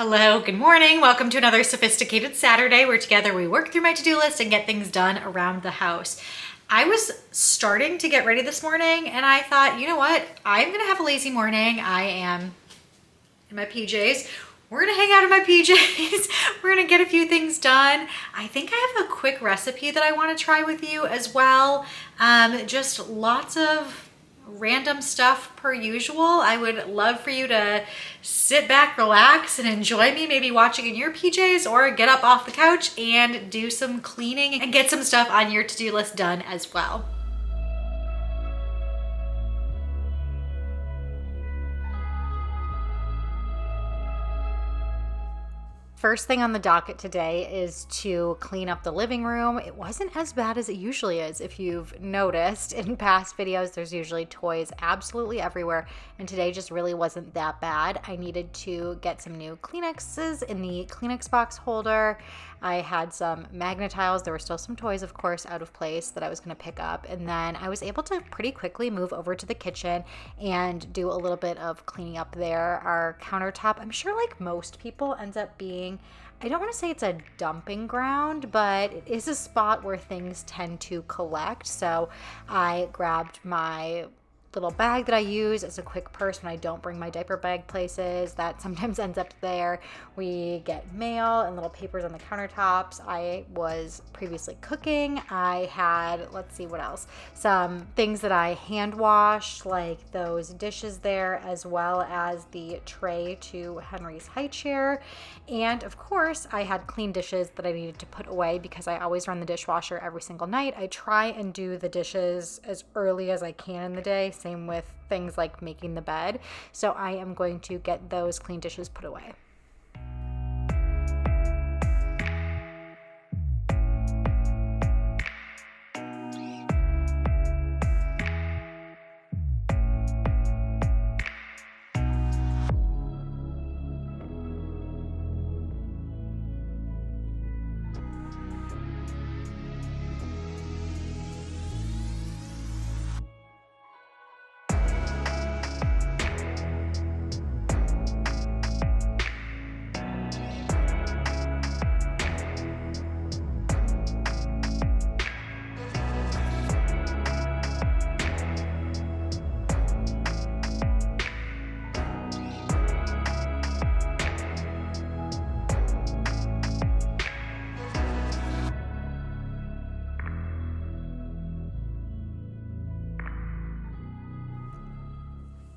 Hello, good morning. Welcome to another Sophisticated Saturday where together we work through my to-do list and get things done around the house. I was starting to get ready this morning and I thought, you know what? I'm gonna have a lazy morning. I am in my PJs. We're gonna hang out in my PJs. We're gonna get a few things done. I think I have a quick recipe that I wanna try with you as well. Just lots of random stuff per usual. I would love for you to sit back, relax, and enjoy me maybe watching in your PJs or get up off the couch and do some cleaning and get some stuff on your to-do list done as well. First thing on the docket today is to clean up the living room. It wasn't as bad as it usually is. If you've noticed in past videos, there's usually toys absolutely everywhere, and today just really wasn't that bad. I needed to get some new Kleenexes in the Kleenex box holder. I had some magnet tiles. There were still some toys, of course, out of place that I was going to pick up, and then I was able to pretty quickly move over to the kitchen and do a little bit of cleaning up there. Our countertop, I'm sure like most people, ends up being, I don't want to say it's a dumping ground, but it is a spot where things tend to collect. So I grabbed my little bag that I use as a quick purse when I don't bring my diaper bag places. That sometimes ends up there. We get mail and little papers on the countertops. I was previously cooking. I had, let's see what else, some things that I hand washed, like those dishes there, as well as the tray to Henry's high chair. And of course, I had clean dishes that I needed to put away because I always run the dishwasher every single night. I try and do the dishes as early as I can in the day. Same with things like making the bed. So I am going to get those clean dishes put away.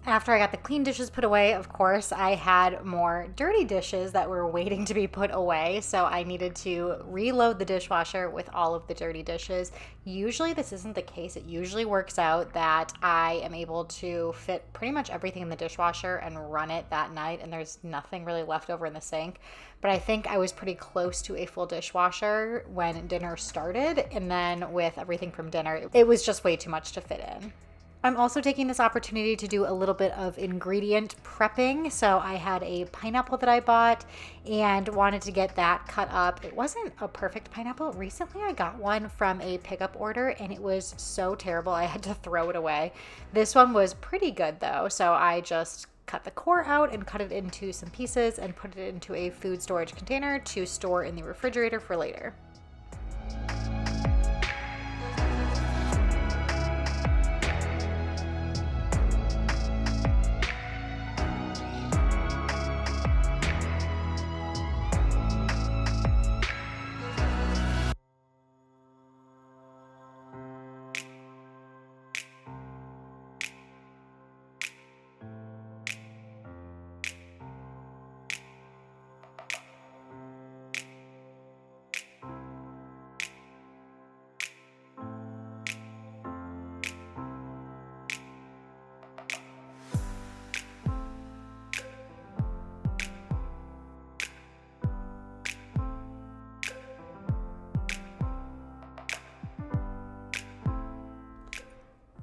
After I got the clean dishes put away, of course, I had more dirty dishes that were waiting to be put away. So I needed to reload the dishwasher with all of the dirty dishes. Usually this isn't the case. It usually works out that I am able to fit pretty much everything in the dishwasher and run it that night, and there's nothing really left over in the sink. But I think I was pretty close to a full dishwasher when dinner started, and then with everything from dinner, it was just way too much to fit in. I'm also taking this opportunity to do a little bit of ingredient prepping. So I had a pineapple that I bought and wanted to get that cut up. It wasn't a perfect pineapple. Recently I got one from a pickup order and it was so terrible I had to throw it away. This one was pretty good though. So I just cut the core out and cut it into some pieces and put it into a food storage container to store in the refrigerator for later.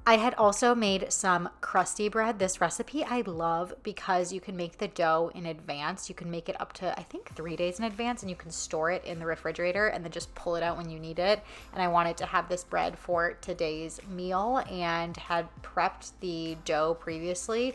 I had also made some crusty bread. This recipe I love because you can make the dough in advance. You can make it up to, I think, 3 days in advance, and you can store it in the refrigerator and then just pull it out when you need it. And I wanted to have this bread for today's meal and had prepped the dough previously.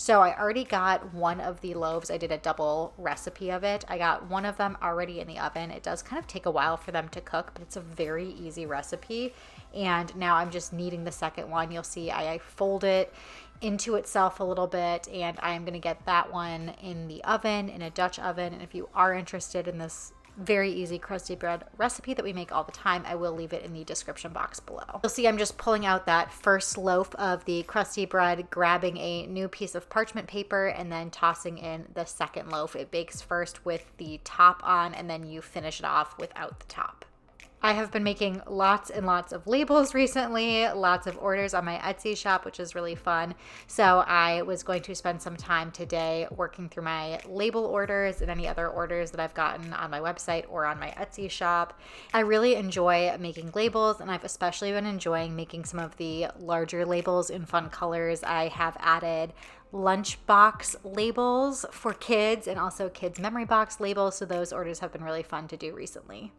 So I already got one of the loaves. I did a double recipe of it. I got one of them already in the oven. It does kind of take a while for them to cook, but it's a very easy recipe. And now I'm just kneading the second one. You'll see I fold it into itself a little bit, and I'm going to get that one in the oven, in a Dutch oven. And if you are interested in this very easy crusty bread recipe that we make all the time, I will leave it in the description box below. You'll see I'm just pulling out that first loaf of the crusty bread, grabbing a new piece of parchment paper, and then tossing in the second loaf. It bakes first with the top on, and then you finish it off without the top. I have been making lots and lots of labels recently, lots of orders on my Etsy shop, which is really fun. So I was going to spend some time today working through my label orders and any other orders that I've gotten on my website or on my Etsy shop. I really enjoy making labels, and I've especially been enjoying making some of the larger labels in fun colors. I have added lunchbox labels for kids and also kids memory box labels, so those orders have been really fun to do recently.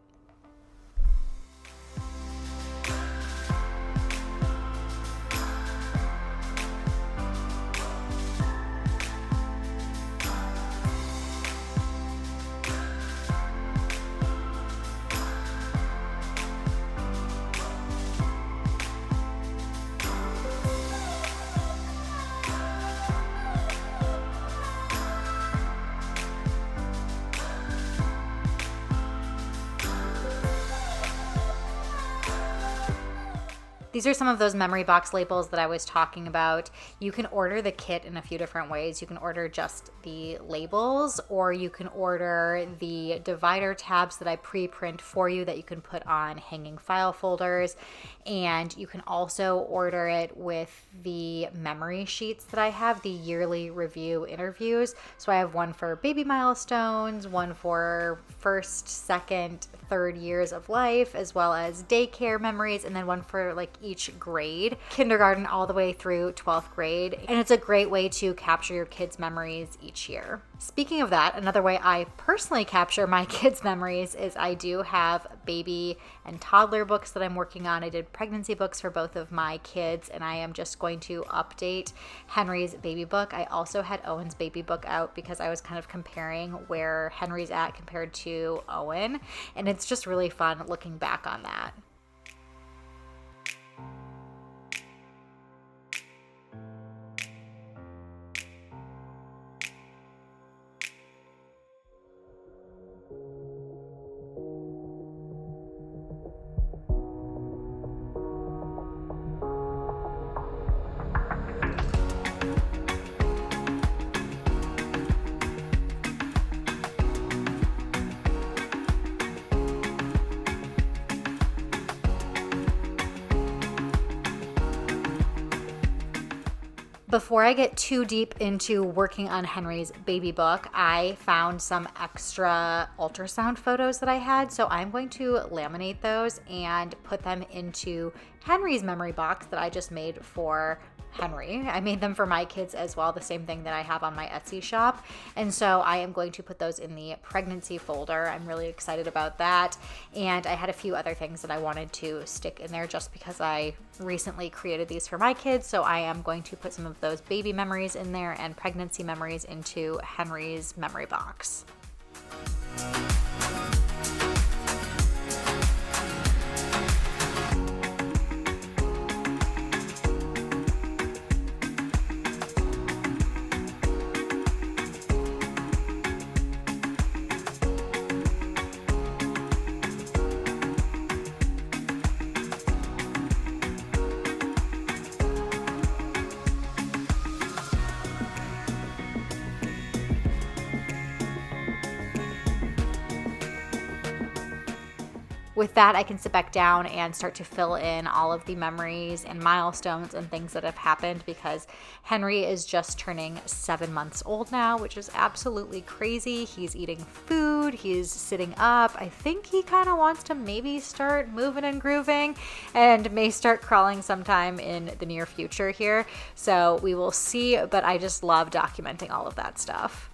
These are some of those memory box labels that I was talking about. You can order the kit in a few different ways. You can order just the labels, or you can order the divider tabs that I pre-print for you that you can put on hanging file folders. And you can also order it with the memory sheets that I have, the yearly review interviews. So I have one for baby milestones, one for first, second, third years of life, as well as daycare memories, and then one for like each grade, kindergarten all the way through 12th grade. And it's a great way to capture your kids' memories each year. Speaking of that, another way I personally capture my kids' memories is I do have baby and toddler books that I'm working on. I did pregnancy books for both of my kids, and I am just going to update Henry's baby book. I also had Owen's baby book out because I was kind of comparing where Henry's at compared to Owen, and it's just really fun looking back on that. Before I get too deep into working on Henry's baby book, I found some extra ultrasound photos that I had. So I'm going to laminate those and put them into Henry's memory box that I just made for Henry. I made them for my kids as well, the same thing that I have on my Etsy shop. And so I am going to put those in the pregnancy folder. I'm really excited about that. And I had a few other things that I wanted to stick in there just because I recently created these for my kids. So I am going to put some of those baby memories in there and pregnancy memories into Henry's memory box. With that, I can sit back down and start to fill in all of the memories and milestones and things that have happened because Henry is just turning 7 months old now, which is absolutely crazy. He's eating food, he's sitting up. I think he kind of wants to maybe start moving and grooving and may start crawling sometime in the near future here. So we will see, but I just love documenting all of that stuff.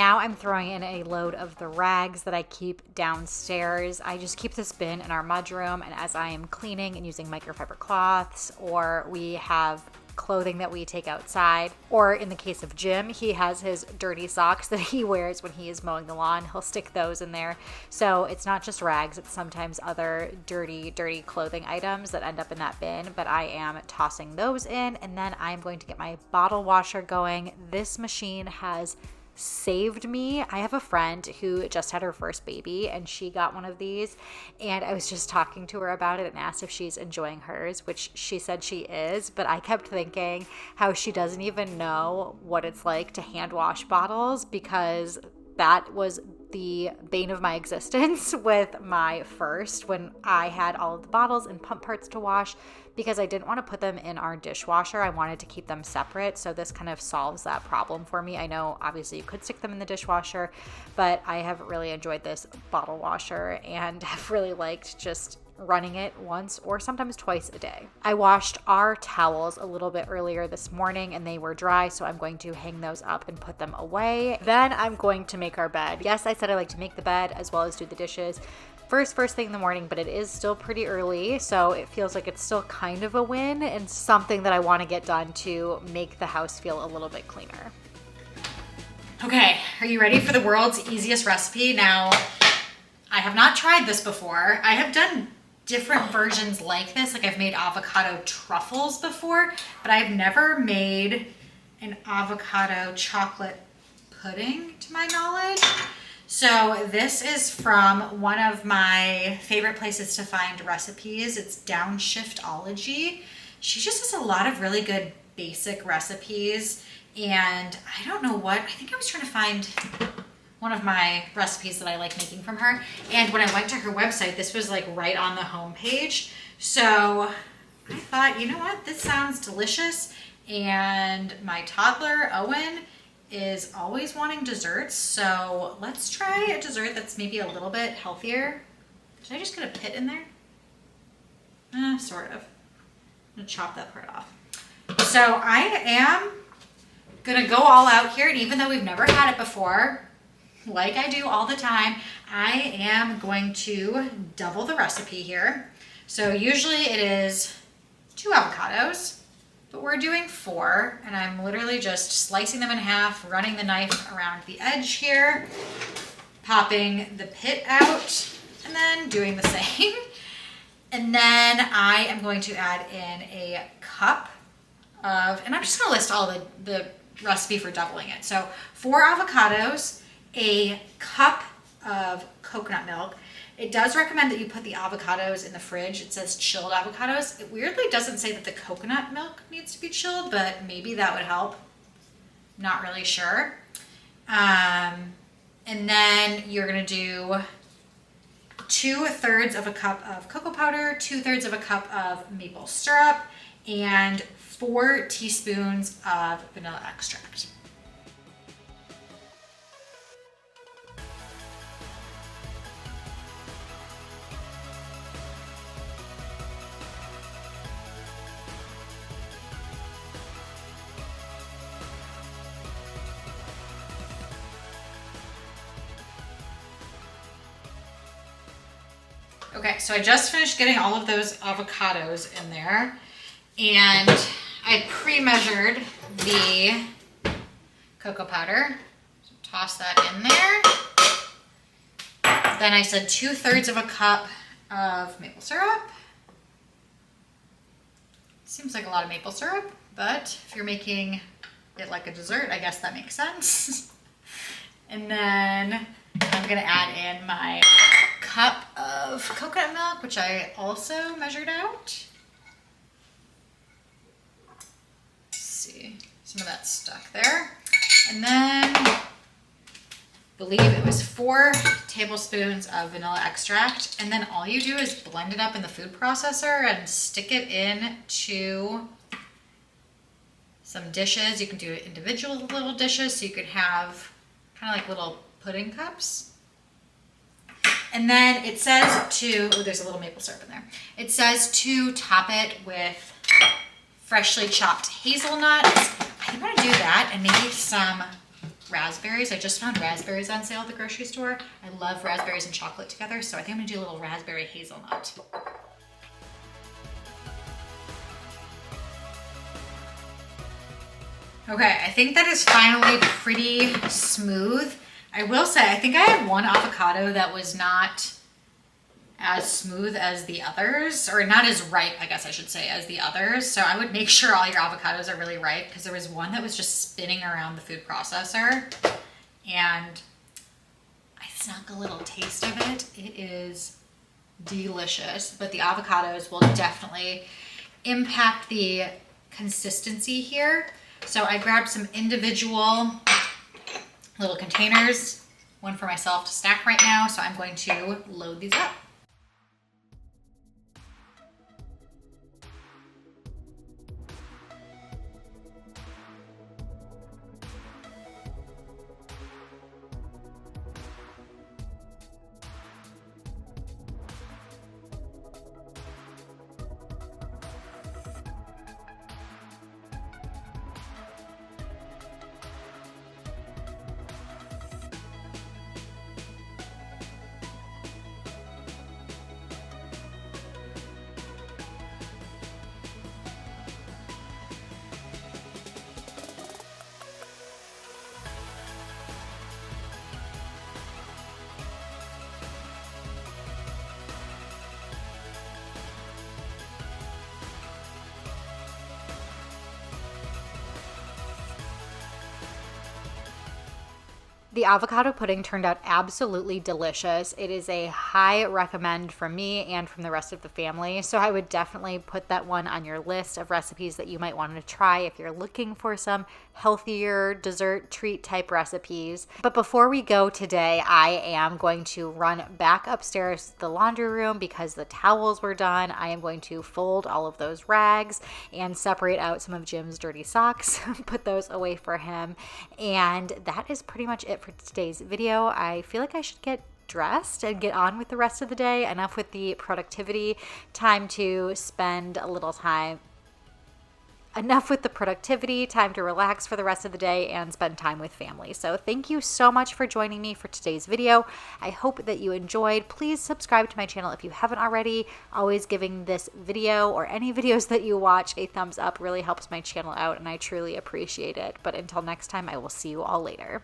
now I'm throwing in a load of the rags that I keep downstairs. I just keep this bin in our mudroom, and as I am cleaning and using microfiber cloths, or we have clothing that we take outside, or in the case of Jim, he has his dirty socks that he wears when he is mowing the lawn. He'll stick those in there. So it's not just rags, it's sometimes other dirty clothing items that end up in that bin, but I am tossing those in, and then I'm going to get my bottle washer going. This machine has saved me. I have a friend who just had her first baby, and she got one of these, and I was just talking to her about it and asked if she's enjoying hers, which she said she is, but I kept thinking how she doesn't even know what it's like to hand wash bottles, because that was the bane of my existence with my first, when I had all of the bottles and pump parts to wash, because I didn't want to put them in our dishwasher. I wanted to keep them separate. So this kind of solves that problem for me. I know obviously you could stick them in the dishwasher, but I have really enjoyed this bottle washer and have really liked just running it once or sometimes twice a day. I washed our towels a little bit earlier this morning and they were dry, so I'm going to hang those up and put them away. Then I'm going to make our bed. Yes, I said I like to make the bed as well as do the dishes first thing in the morning, but it is still pretty early, so it feels like it's still kind of a win and something that I want to get done to make the house feel a little bit cleaner. Okay, are you ready for the world's easiest recipe? Now, I have not tried this before. I have done different versions like this, like I've made avocado truffles before, but I've never made an avocado chocolate pudding to my knowledge. So this is from one of my favorite places to find recipes. It's Downshiftology. She just has a lot of really good basic recipes, and I don't know what, I think I was trying to find one of my recipes that I like making from her, and when I went to her website, this was like right on the home page. So I thought, you know what, this sounds delicious, and my toddler Owen is always wanting desserts, so let's try a dessert that's maybe a little bit healthier. Did I just get a pit in there? Sort of. I'm gonna chop that part off. So I am gonna go all out here, and even though we've never had it before, like I do all the time, I am going to double the recipe here. So usually it is 2 avocados, but we're doing 4, and I'm literally just slicing them in half, running the knife around the edge here, popping the pit out, and then doing the same. And then I am going to add in a cup of, and I'm just gonna list all the recipe for doubling it. So 4 avocados, a cup of coconut milk. It does recommend that you put the avocados in the fridge. It says chilled avocados. It weirdly doesn't say that the coconut milk needs to be chilled, but maybe that would help. Not really sure. And then you're gonna do 2/3 of a cup of cocoa powder, 2/3 of a cup of maple syrup, and 4 teaspoons of vanilla extract. Okay, so I just finished getting all of those avocados in there, and I pre-measured the cocoa powder. So toss that in there. Then I said 2/3 of a cup of maple syrup. Seems like a lot of maple syrup, but if you're making it like a dessert, I guess that makes sense. And then I'm gonna add in my cup of coconut milk, which I also measured out. Let's see, some of that stuck there. And then I believe it was 4 tablespoons of vanilla extract. And then all you do is blend it up in the food processor and stick it into some dishes. You can do individual little dishes, so you could have kind of like little pudding cups. And then it says to, oh, there's a little maple syrup in there. It says to top it with freshly chopped hazelnuts. I think I'm gonna do that, and maybe some raspberries. I just found raspberries on sale at the grocery store. I love raspberries and chocolate together, so I think I'm gonna do a little raspberry hazelnut. Okay, I think that is finally pretty smooth. I will say, I think I had one avocado that was not as smooth as the others, or not as ripe, I guess I should say, as the others. So I would make sure all your avocados are really ripe, because there was one that was just spinning around the food processor and I snuck a little taste of it. It is delicious, but the avocados will definitely impact the consistency here. So I grabbed some individual little containers, one for myself to snack right now. So I'm going to load these up. The avocado pudding turned out absolutely delicious. It is a high recommend from me and from the rest of the family. So I would definitely put that one on your list of recipes that you might want to try if you're looking for some healthier dessert treat type recipes. But before we go today, I am going to run back upstairs to the laundry room because the towels were done. I am going to fold all of those rags and separate out some of Jim's dirty socks, put those away for him. And that is pretty much it for today's video. I feel like I should get dressed and get on with the rest of the day. Enough with the productivity, time to spend a little time. Enough with the productivity, time to relax for the rest of the day and spend time with family. So thank you so much for joining me for today's video. I hope that you enjoyed. Please subscribe to my channel if you haven't already. Always giving this video or any videos that you watch a thumbs up really helps my channel out, and I truly appreciate it. But until next time, I will see you all later.